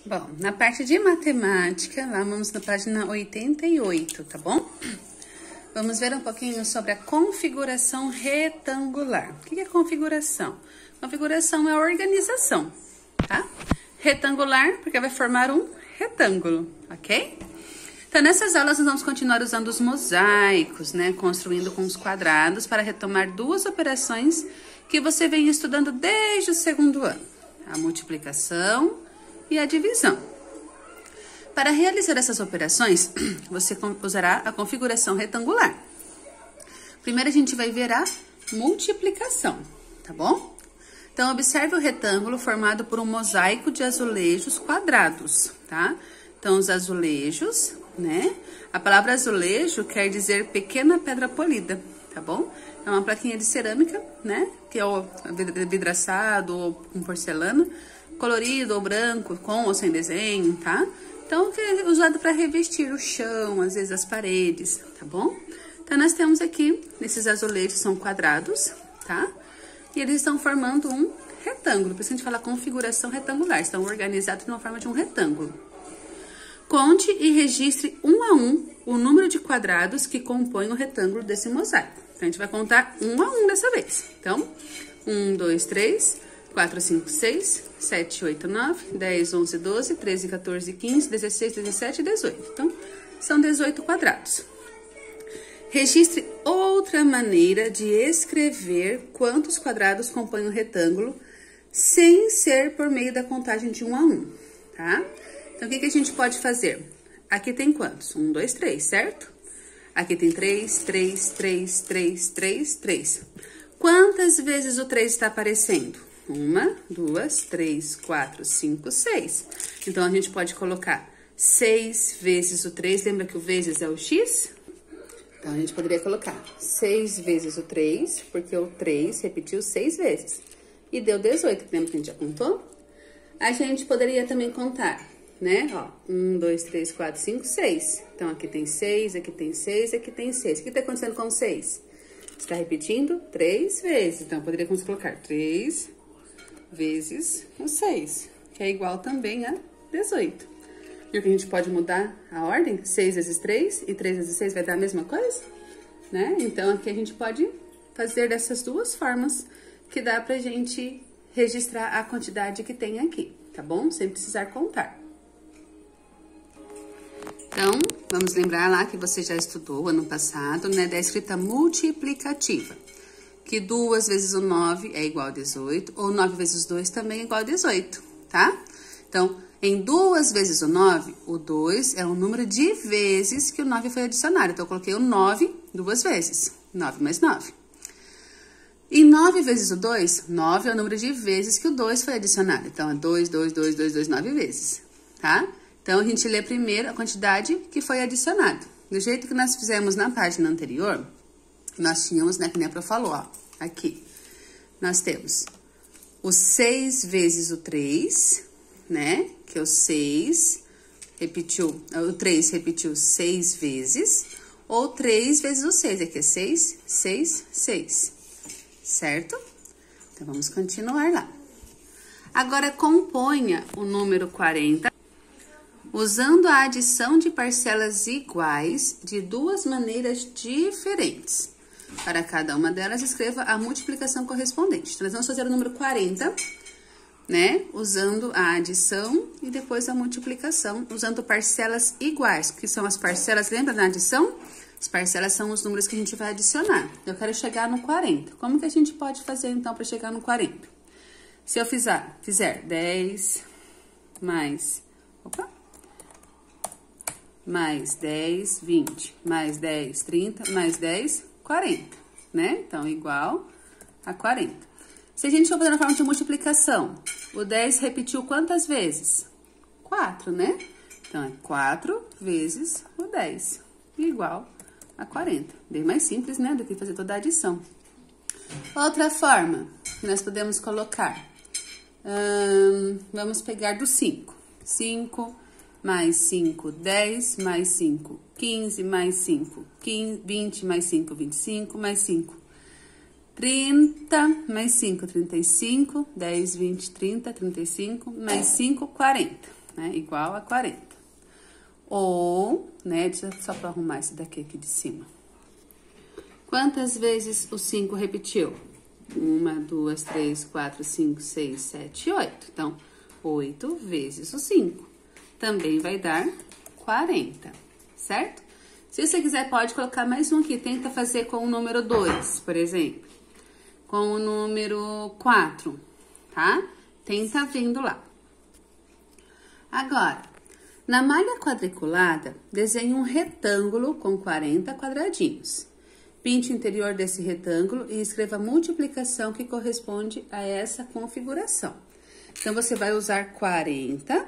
Bom, na parte de matemática, lá vamos na página 88, tá bom? Vamos ver um pouquinho sobre a configuração retangular. O que é configuração? Configuração é a organização, tá? Retangular, porque vai formar um retângulo, ok? Então, nessas aulas, nós vamos continuar usando os mosaicos, né? Construindo com os quadrados para retomar duas operações que você vem estudando desde o segundo ano. A multiplicação e a divisão. Para realizar essas operações, você usará a configuração retangular. Primeiro, a gente vai ver a multiplicação, tá bom? Então, observe o retângulo formado por um mosaico de azulejos quadrados, tá? Então, os azulejos, né? A palavra azulejo quer dizer pequena pedra polida, tá bom? É uma plaquinha de cerâmica, né? Que é o vidraçado ou com porcelana, colorido ou branco, com ou sem desenho, tá? Então, que é usado para revestir o chão, às vezes as paredes, tá bom? Então, nós temos aqui, esses azulejos são quadrados, tá? E eles estão formando um retângulo, por isso a gente fala configuração retangular, estão organizados na forma de um retângulo. Conte e registre um a um o número de quadrados que compõem o retângulo desse mosaico. Então, a gente vai contar um a um dessa vez. Então, 1, 2, 3, 4, 5, 6, 7, 8, 9, 10, 11, 12, 13, 14, 15, 16, 17 e 18. Então, são 18 quadrados. Registre outra maneira de escrever quantos quadrados compõem o retângulo, sem ser por meio da contagem de 1 a 1, tá? Então, o que a gente pode fazer? Aqui tem quantos? 1, 2, 3, certo? Aqui tem 3, 3, 3, 3, 3, 3. Quantas vezes o 3 está aparecendo? 1, 2, 3, 4, 5, 6. Então, a gente pode colocar 6 vezes o 3. Lembra que o vezes é o x? Então, a gente poderia colocar 6 vezes o 3, porque o 3 repetiu 6 vezes. E deu 18, lembra que a gente já contou? A gente poderia também contar, né? Ó, 1, 2, 3, 4, 5, 6. Então, aqui tem 6, aqui tem 6, aqui tem 6. O que está acontecendo com 6? Está repetindo 3 vezes. Então, poderia colocar 3 vezes o 6, que é igual também a 18. Viu que a gente pode mudar a ordem? 6 vezes 3 e 3 vezes 6 vai dar a mesma coisa? Né? Então, aqui a gente pode fazer dessas duas formas que dá pra gente registrar a quantidade que tem aqui, tá bom? Sem precisar contar. Então, vamos lembrar lá que você já estudou ano passado, né? Da escrita multiplicativa. Que 2 vezes o 9 é igual a 18, ou 9 vezes 2 também é igual a 18, tá? Então, em 2 vezes o 9, o 2 é o número de vezes que o 9 foi adicionado. Então, eu coloquei o 9 duas vezes. 9 mais 9. E 9 vezes o 2, 9 é o número de vezes que o 2 foi adicionado. Então, é 2, 2, 2, 2, 2, 9 vezes, tá? Então, a gente lê primeiro a quantidade que foi adicionada. Do jeito que nós fizemos na página anterior, nós tínhamos, né, que nem a Pro falou, ó, aqui. Nós temos o 6 vezes o 3, né, que é o 6, o 3 repetiu 6 vezes, ou 3 vezes o 6, aqui é 6, 6, 6, certo? Então, vamos continuar lá. Agora, componha o número 40, usando a adição de parcelas iguais de duas maneiras diferentes. Para cada uma delas, escreva a multiplicação correspondente. Então, nós vamos fazer o número 40, né? Usando a adição e depois a multiplicação, usando parcelas iguais, que são as parcelas, lembra da adição? As parcelas são os números que a gente vai adicionar. Eu quero chegar no 40. Como que a gente pode fazer, então, para chegar no 40? Se eu fizer 10 mais... mais 10, 20, mais 10, 30, mais 10, 40, né? Então, igual a 40. Se a gente for fazer na forma de multiplicação, o 10 repetiu quantas vezes? 4, né? Então, é 4 vezes o 10, igual a 40. Bem mais simples, né? Do que fazer toda a adição. Outra forma que nós podemos colocar, vamos pegar do 5. 5 mais 5, 10, mais 5, 15, mais 5, 20, mais 5, 25, mais 5, 30, mais 5, 35, 10, 20, 30, 35, mais 5, 40. né? Igual a 40. Ou, né, só para arrumar esse daqui aqui de cima. Quantas vezes o 5 repetiu? 1, 2, 3, 4, 5, 6, 7, 8. Então, 8 vezes o 5. Também vai dar 40, certo? Se você quiser, pode colocar mais um aqui. Tenta fazer com o número 2, por exemplo. Com o número 4, tá? Tenta vindo lá. Agora, na malha quadriculada, desenhe um retângulo com 40 quadradinhos. Pinte o interior desse retângulo e escreva a multiplicação que corresponde a essa configuração. Então, você vai usar 40,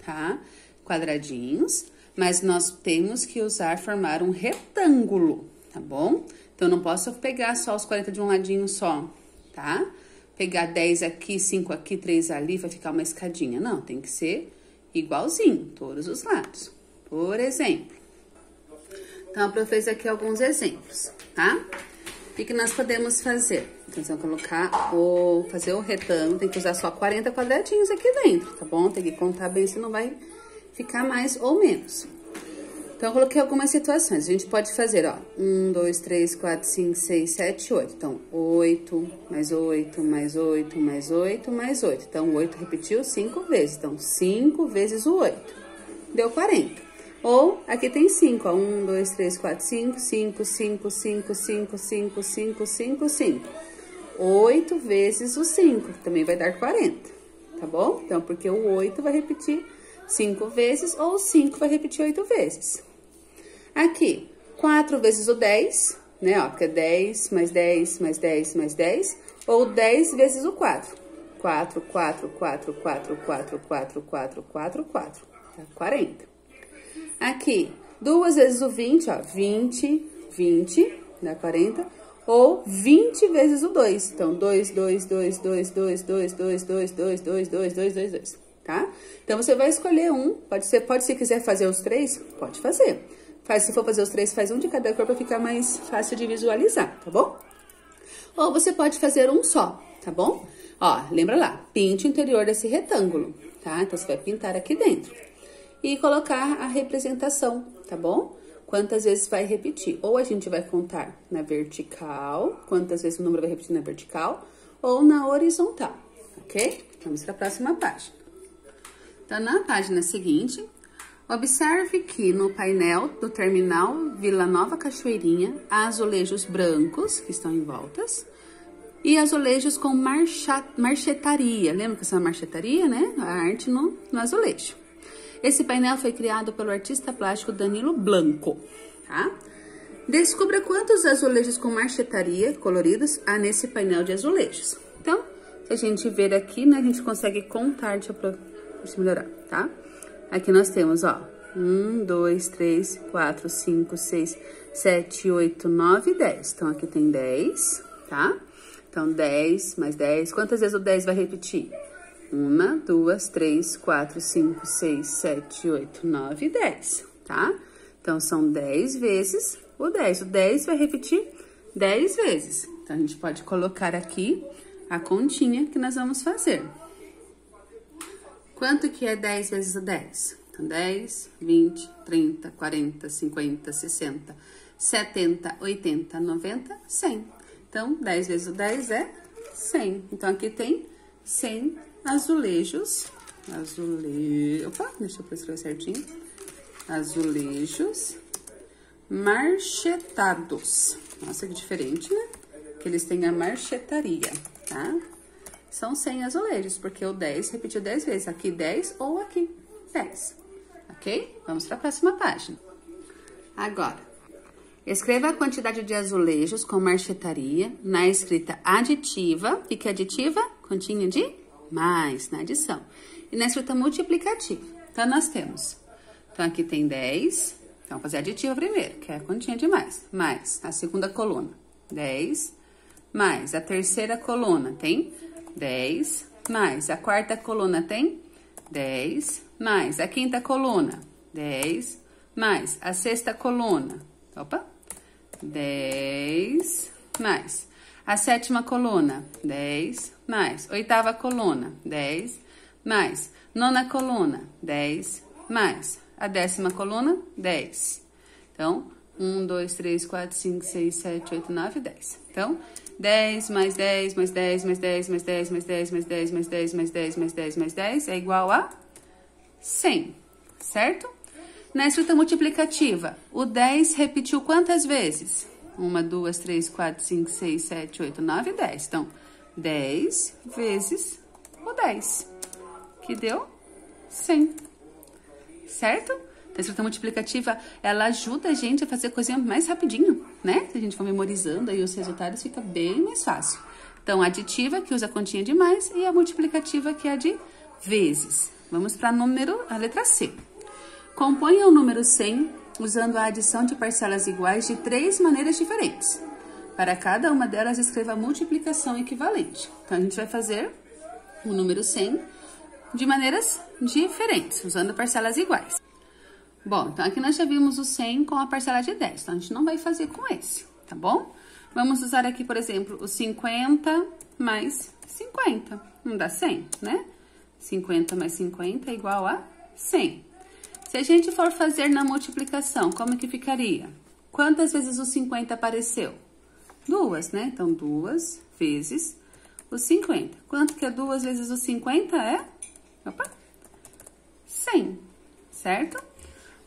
tá? Quadradinhos, mas nós temos que formar um retângulo, tá bom? Então, não posso pegar só os 40 de um ladinho só, tá? Pegar 10 aqui, 5 aqui, 3 ali, vai ficar uma escadinha. Não, tem que ser igualzinho, todos os lados. Por exemplo. Então, eu fiz aqui alguns exemplos, tá? O que nós podemos fazer? Então, vamos colocar fazer o retângulo, tem que usar só 40 quadradinhos aqui dentro, tá bom? Tem que contar bem, senão vai ficar mais ou menos. Então, eu coloquei algumas situações. A gente pode fazer, ó, 1, 2, 3, 4, 5, 6, 7, 8. Então, 8, mais 8, mais 8, mais 8, mais 8. Então, o 8 repetiu 5 vezes. Então, 5 vezes o 8. Deu 40. Ou, aqui tem 5, ó. 1, 2, 3, 4, 5, 5, 5, 5, 5, 5, 5, 5, 5. 8 vezes o 5, também vai dar 40, tá bom? Então, porque o 8 vai repetir 5 vezes, ou o 5 vai repetir 8 vezes. Aqui, 4 vezes o 10, né, ó, porque é 10, mais 10, mais 10, mais 10, ou 10 vezes o 4. 4, 4, 4, 4, 4, 4, 4, 4, 4, tá? 40. Aqui, 2 vezes o 20, ó, 20, 20, dá 40, ou 20 vezes o 2. Então, 2, 2, 2, 2, 2, 2, 2, 2, 2, 2, 2, 2, 2, 2, tá? Então, você vai escolher um, se quiser fazer os 3, pode fazer. Se for fazer os 3, faz um de cada cor para ficar mais fácil de visualizar, tá bom? Ou você pode fazer um só, tá bom? Ó, lembra lá, pinte o interior desse retângulo, tá? Então, você vai pintar aqui dentro. E colocar a representação, tá bom? Quantas vezes vai repetir. Ou a gente vai contar na vertical, quantas vezes o número vai repetir na vertical, ou na horizontal, ok? Vamos para a próxima página. Então, na página seguinte, observe que no painel do terminal Vila Nova Cachoeirinha, há azulejos brancos, que estão em voltas, e azulejos com marchetaria. Lembra que essa é uma marchetaria, né? A arte no azulejo. Esse painel foi criado pelo artista plástico Danilo Blanco, tá? Descubra quantos azulejos com marchetaria coloridos há nesse painel de azulejos. Então, se a gente ver aqui, né, a gente consegue contar, deixa eu melhorar, tá? Aqui nós temos, ó, 1, 2, 3, 4, 5, 6, 7, 8, 9, 10. Então, aqui tem 10, tá? Então, 10 mais 10. Quantas vezes o 10 vai repetir? 1, 2, 3, 4, 5, 6, 7, 8, 9, 10, tá? Então, são 10 vezes o 10. O 10 vai repetir 10 vezes. Então, a gente pode colocar aqui a continha que nós vamos fazer. Quanto que é 10 vezes o 10? Então, 10, 20, 30, 40, 50, 60, 70, 80, 90, 100. Então, 10 vezes o 10 é 100. Então, aqui tem 100 azulejos. Opa, deixa eu escrever certinho. Azulejos marchetados. Nossa, que diferente, né? Que eles têm a marchetaria, tá? São 100 azulejos, porque o 10 repetiu 10 vezes. Aqui 10 ou aqui 10. Ok? Vamos para a próxima página. Agora, escreva a quantidade de azulejos com marchetaria na escrita aditiva. O que é aditiva? Continha de mais, na adição. E na escrita multiplicativa. Então, nós temos. Então, aqui tem 10. Então, vamos fazer aditiva primeiro, que é a continha de mais. Mais a segunda coluna, 10. Mais a terceira coluna tem 10. Mais a quarta coluna tem 10. Mais a quinta coluna, 10. Mais a sexta coluna, opa, 10. Mais a sétima coluna, 10. Mais oitava coluna, 10. mais nona coluna, 10, mais a 10ª coluna, 10. Então, 1, 2, 3, 4, 5, 6, 7, 8, 9, 10. Então, 10 mais 10 mais 10 mais 10 mais 10 mais 10 mais 10 mais 10 mais 10 mais 10 mais 10 é igual a 100, certo? Na escrita multiplicativa, o 10 repetiu quantas vezes? 1, 2, 3, 4, 5, 6, 7, 8, 9, 10. Então, 10 vezes o 10, que deu 100, certo? A escrita multiplicativa, ela ajuda a gente a fazer coisinha mais rapidinho, né? Se a gente for memorizando, aí os resultados fica bem mais fácil. Então, a aditiva, que usa a continha de mais, e a multiplicativa, que é a de vezes. Vamos para a letra C. Componha o número 100 usando a adição de parcelas iguais de 3 maneiras diferentes. Para cada uma delas, escreva a multiplicação equivalente. Então, a gente vai fazer o número 100 de maneiras diferentes, usando parcelas iguais. Bom, então aqui nós já vimos o 100 com a parcela de 10, então a gente não vai fazer com esse, tá bom? Vamos usar aqui, por exemplo, o 50 mais 50, não dá 100, né? 50 mais 50 é igual a 100. Se a gente for fazer na multiplicação, como que ficaria? Quantas vezes o 50 apareceu? 2, né? Então, 2 vezes o 50. Quanto que é 2 vezes o 50? É? Opa! 100, certo?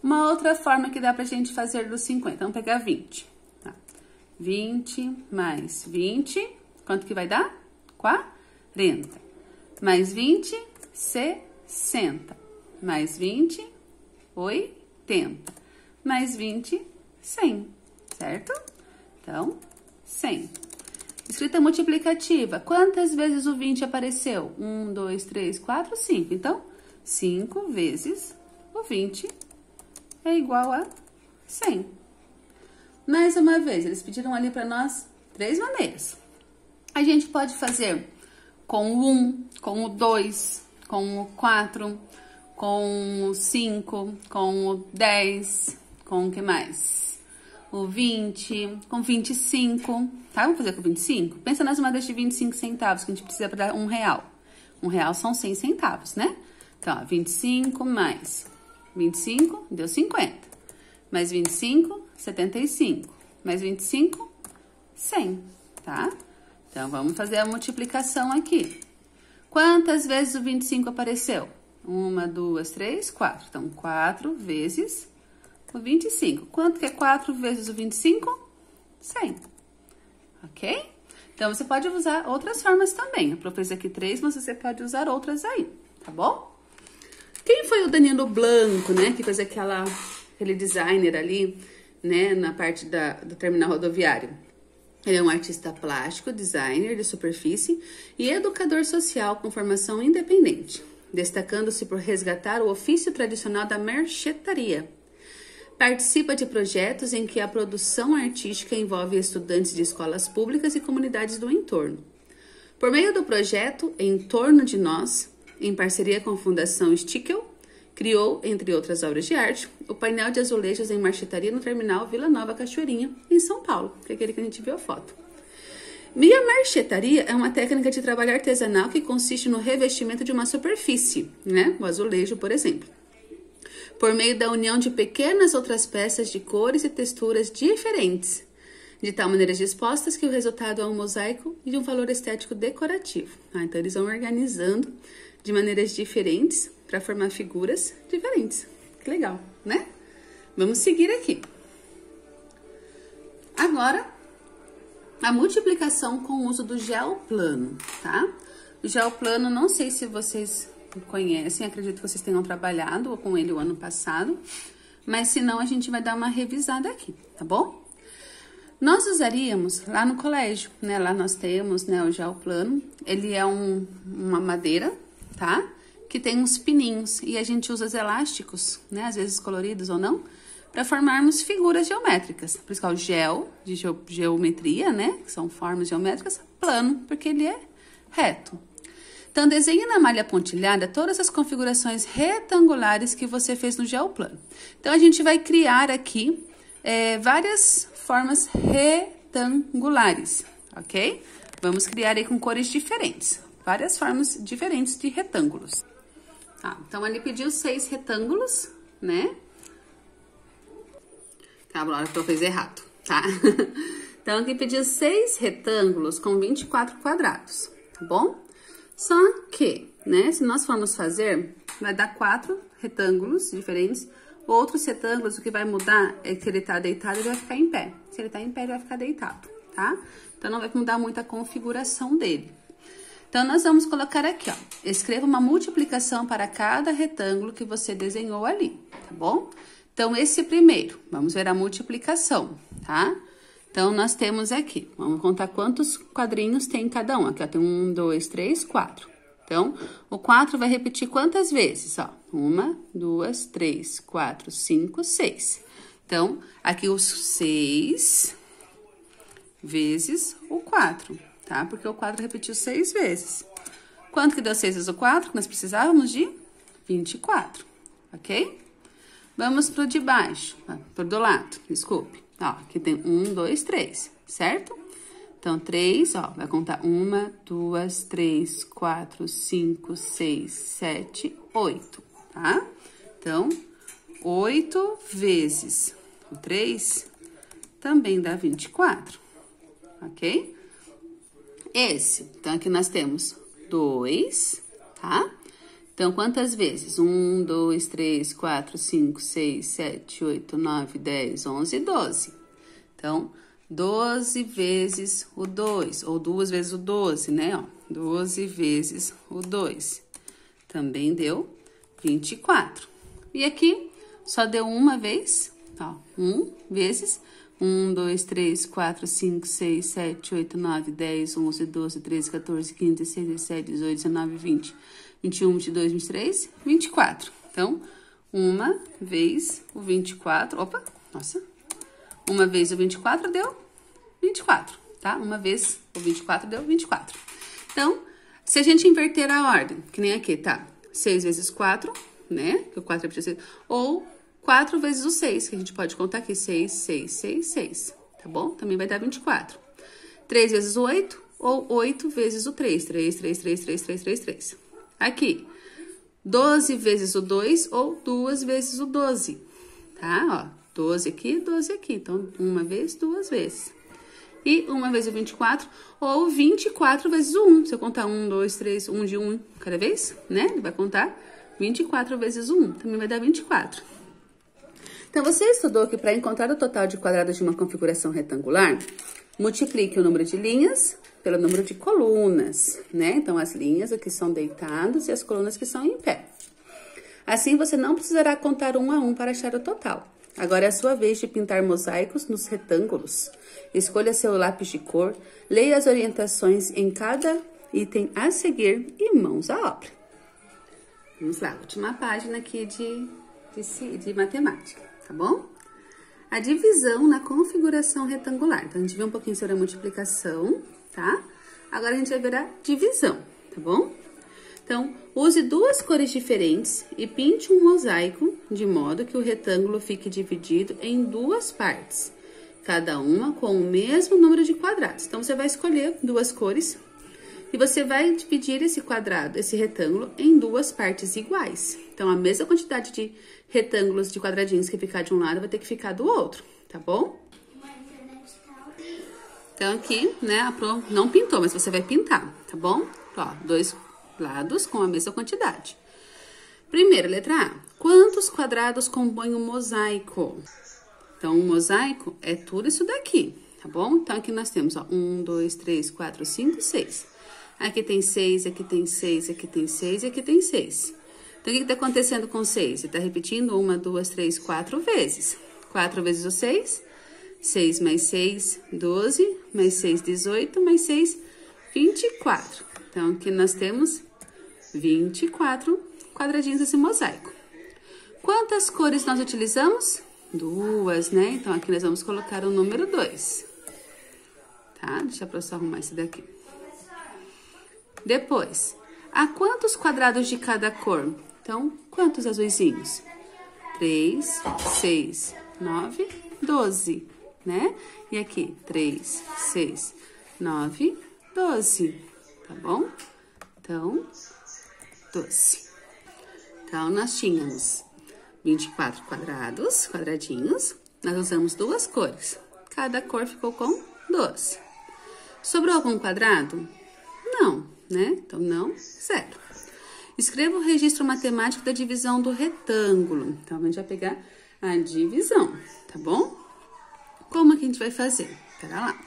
Uma outra forma que dá pra gente fazer do 50, vamos pegar 20. Tá? 20 mais 20, quanto que vai dar? 40. Mais 20, 60. Mais 20, 80. Mais 20, 100, certo? Então, 100. Escrita multiplicativa, quantas vezes o 20 apareceu? 1, 2, 3, 4, 5. Então, 5 vezes o 20 é igual a 100. Mais uma vez, eles pediram ali para nós 3 maneiras. A gente pode fazer com o 1, com o 2, com o 4, com o 5, com o 10, com o que mais? O 20, com 25, tá? Vamos fazer com 25? Pensa nas moedas de 25 centavos que a gente precisa para dar R$1. R$1 são 100 centavos, né? Então, ó, 25 mais 25 deu 50. Mais 25, 75. Mais 25, 100, tá? Então, vamos fazer a multiplicação aqui. Quantas vezes o 25 apareceu? 1, 2, 3, 4. Então, 4 vezes o 25. Quanto que é 4 vezes o 25? 100. Ok? Então, você pode usar outras formas também. Eu propus aqui 3, mas você pode usar outras aí, tá bom? Quem foi o Danilo Blanco, né? Que fez aquele designer ali, né? Na parte do terminal rodoviário. Ele é um artista plástico, designer de superfície e educador social com formação independente, destacando-se por resgatar o ofício tradicional da mercetaria. Participa de projetos em que a produção artística envolve estudantes de escolas públicas e comunidades do entorno. Por meio do projeto Em Torno de Nós, em parceria com a Fundação Stickel, criou, entre outras obras de arte, o painel de azulejos em marchetaria no terminal Vila Nova Cachoeirinha, em São Paulo, que é aquele que a gente viu a foto. E a marchetaria é uma técnica de trabalho artesanal que consiste no revestimento de uma superfície, né? O azulejo, por exemplo, por meio da união de pequenas outras peças de cores e texturas diferentes, de tal maneira dispostas que o resultado é um mosaico e de um valor estético decorativo. Então, eles vão organizando de maneiras diferentes para formar figuras diferentes. Que legal, né? Vamos seguir aqui. Agora, a multiplicação com o uso do gel plano, tá? O gel plano, não sei se vocês conhecem, acredito que vocês tenham trabalhado com ele o ano passado, mas se não, a gente vai dar uma revisada aqui, tá bom? Nós usaríamos lá no colégio, né? Lá nós temos, né, o gel plano. Ele é uma madeira, tá? Que tem uns pininhos e a gente usa os elásticos, né? Às vezes coloridos ou não, para formarmos figuras geométricas. Por isso que é o gel, de geometria, né? Que são formas geométricas, plano, porque ele é reto. Então, desenhe na malha pontilhada todas as configurações retangulares que você fez no gel plano. Então, a gente vai criar aqui várias formas retangulares, ok? Vamos criar aí com cores diferentes, várias formas diferentes de retângulos. Tá, então, ele pediu 6 retângulos, né? Calma, a hora que eu fiz errado, tá? Então, aqui pediu 6 retângulos com 24 quadrados, tá bom? Só que, né, se nós formos fazer, vai dar 4 retângulos diferentes. Outros retângulos, o que vai mudar é que se ele tá deitado, ele vai ficar em pé. Se ele tá em pé, ele vai ficar deitado, tá? Então, não vai mudar muito a configuração dele. Então, nós vamos colocar aqui, ó. Escreva uma multiplicação para cada retângulo que você desenhou ali, tá bom? Então, esse primeiro, vamos ver a multiplicação, tá? Então, nós temos aqui, vamos contar quantos quadrinhos tem em cada um. Aqui, ó, tem 1, 2, 3, 4. Então, o 4 vai repetir quantas vezes? Ó, 1, 2, 3, 4, 5, 6. Então, aqui os 6 vezes o 4, tá? Porque o 4 repetiu 6 vezes. Quanto que deu 6 vezes o 4? Nós precisávamos de 24, ok? Vamos pro de baixo, pro do lado, desculpe. Ó, aqui tem 1, 2, 3, certo? Então, 3, ó, vai contar 1, 2, 3, 4, 5, 6, 7, 8, tá? Então, 8 vezes o 3 também dá 24, ok? Então, aqui nós temos 2, tá? Então, quantas vezes? 1, 2, 3, 4, 5, 6, 7, 8, 9, 10, 11, 12. Então, 12 vezes o 2, ou 2 vezes o 12, né? Ó, 12 vezes o 2. Também deu 24. E aqui, só deu uma vez, ó, 1 vezes 1, 2, 3, 4, 5, 6, 7, 8, 9, 10, 11, 12, 13, 14, 15, 16, 17, 18, 19, 20, 21, 22, 23, 24. Então, uma vez o 24, opa, nossa, uma vez o 24 deu 24, tá? Uma vez o 24 deu 24. Então, se a gente inverter a ordem, que nem aqui, tá? 6 vezes 4, né? Que o 4 é 6, ou 4 vezes o 6, que a gente pode contar aqui, 6, 6, 6, 6, tá bom? Também vai dar 24. 3 vezes o 8, ou 8 vezes o 3, 3, 3, 3, 3, 3, 3, 3. Aqui, 12 vezes o 2, ou 2 vezes o 12, tá? Ó, 12 aqui, 12 aqui. Então, uma vez, 2 vezes. E uma vez o 24, ou 24 vezes o 1. Se eu contar 1, 2, 3, 1 de 1 cada vez, né? Ele vai contar 24 vezes o 1. Também vai dar 24. Então, você estudou que para encontrar o total de quadrados de uma configuração retangular, multiplique o número de linhas pelo número de colunas, né? Então, as linhas aqui são deitadas e as colunas que são em pé. Assim, você não precisará contar 1 a 1 para achar o total. Agora é a sua vez de pintar mosaicos nos retângulos. Escolha seu lápis de cor, leia as orientações em cada item a seguir e mãos à obra. Vamos lá, última página aqui de matemática, tá bom? A divisão na configuração retangular. Então, a gente viu um pouquinho sobre a multiplicação, tá? Agora, a gente vai ver a divisão, tá bom? Então, use 2 cores diferentes e pinte um mosaico de modo que o retângulo fique dividido em 2 partes, cada uma com o mesmo número de quadrados. Então, você vai escolher 2 cores e você vai dividir esse quadrado, esse retângulo, em 2 partes iguais. Então, a mesma quantidade de retângulos de quadradinhos que ficar de um lado vai ter que ficar do outro, tá bom? Então, aqui, né, a Pro não pintou, mas você vai pintar, tá bom? Ó, 2 lados com a mesma quantidade. Primeiro, letra A. Quantos quadrados compõem um mosaico? Então, um mosaico é tudo isso daqui, tá bom? Então, aqui nós temos, ó, 1, 2, 3, 4, 5, 6. Aqui tem 6, aqui tem 6, aqui tem 6 e aqui tem 6. Então, o que está acontecendo com 6? Ele está repetindo 1, 2, 3, 4 vezes. 4 vezes o 6, 6 mais 6, 12, mais 6, 18, mais 6, 24. Então, aqui nós temos 24 quadradinhos desse mosaico. Quantas cores nós utilizamos? 2, né? Então, aqui nós vamos colocar o número 2. Tá? Deixa eu só arrumar esse daqui. Depois, há quantos quadrados de cada cor? Então, quantos azuizinhos? 3, 6, 9, 12, né? E aqui, 3, 6, 9, 12. Tá bom? Então, 12. Então, nós tínhamos 24 quadradinhos, nós usamos duas cores. Cada cor ficou com 12. Sobrou algum quadrado? Não, né? Então, não, zero. Escreva o registro matemático da divisão do retângulo. Então, a gente vai pegar a divisão, tá bom? Como que a gente vai fazer? Pera lá.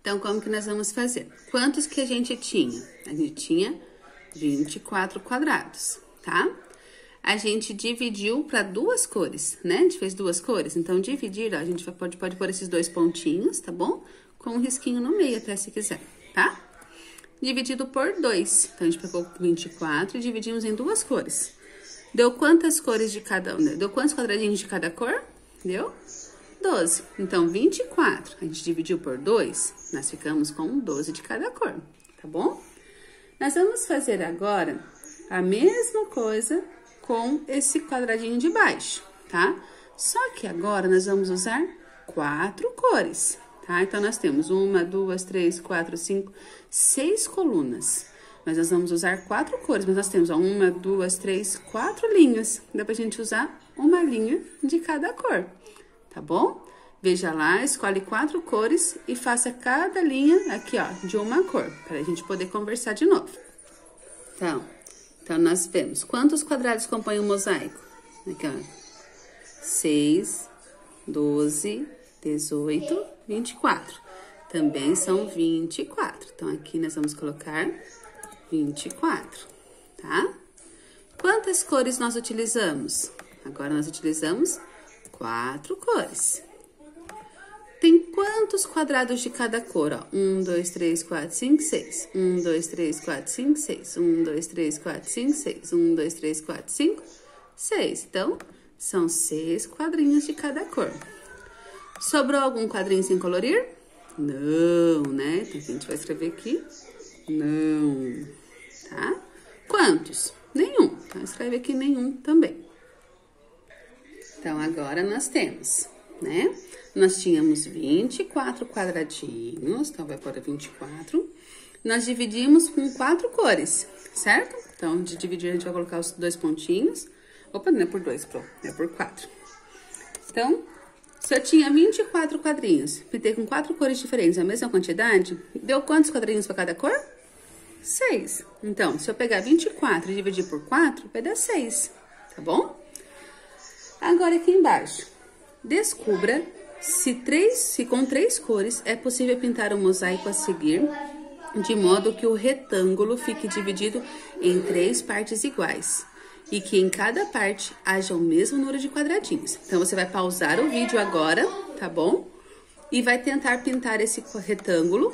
Então, como que nós vamos fazer? Quantos que a gente tinha? A gente tinha 24 quadrados, tá? A gente dividiu para duas cores, né? A gente fez duas cores, então dividir, ó, a gente pode pôr esses dois pontinhos, tá bom? Com um risquinho no meio até se quiser, tá? Dividido por 2. Então, a gente pegou 24 e dividimos em duas cores. Deu quantas cores de cada um? Deu quantos quadradinhos de cada cor? Deu 12. Então, 24, a gente dividiu por 2, nós ficamos com 12 de cada cor, tá bom? Nós vamos fazer agora a mesma coisa com esse quadradinho de baixo, tá? Só que agora nós vamos usar 4 cores, tá? Então, nós temos 1, 2, 3, 4, 5, 6 colunas. Mas nós vamos usar 4 cores, mas nós temos, ó, 1, 2, 3, 4 linhas. Dá pra gente usar uma linha de cada cor, tá bom? Veja lá, escolhe 4 cores e faça cada linha aqui, ó, de uma cor, pra gente poder conversar de novo. Então, nós vemos quantos quadrados compõem o mosaico? Aqui, ó, 6, 12, 18, 24. Também são 24. Então, aqui nós vamos colocar 24, tá? Quantas cores nós utilizamos? Agora, nós utilizamos 4 cores. Tem quantos quadrados de cada cor, ó? 1, 2, 3, 4, 5, 6. 1, 2, 3, 4, 5, 6. 1, 2, 3, 4, 5, 6. 1, 2, 3, 4, 5, 6. Então, são 6 quadrinhos de cada cor. Sobrou algum quadrinho sem colorir? Não, né? Então, a gente vai escrever aqui. Não, tá? Quantos? Nenhum. Então, escreve aqui nenhum também. Então, agora nós temos, né? Nós tínhamos 24 quadradinhos, então vai pôr 24. Nós dividimos com 4 cores, certo? Então, de dividir, a gente vai colocar os dois pontinhos. Opa, não é por 2, é por 4. Então, se eu tinha 24 quadrinhos, pintei com 4 cores diferentes, a mesma quantidade, deu quantos quadrinhos para cada cor? 6. Então, se eu pegar 24 e dividir por 4, vai dar 6, tá bom? Agora, aqui embaixo, descubra se com 3 cores é possível pintar o mosaico a seguir, de modo que o retângulo fique dividido em 3 partes iguais e que em cada parte haja o mesmo número de quadradinhos. Então, você vai pausar o vídeo agora, tá bom? E vai tentar pintar esse retângulo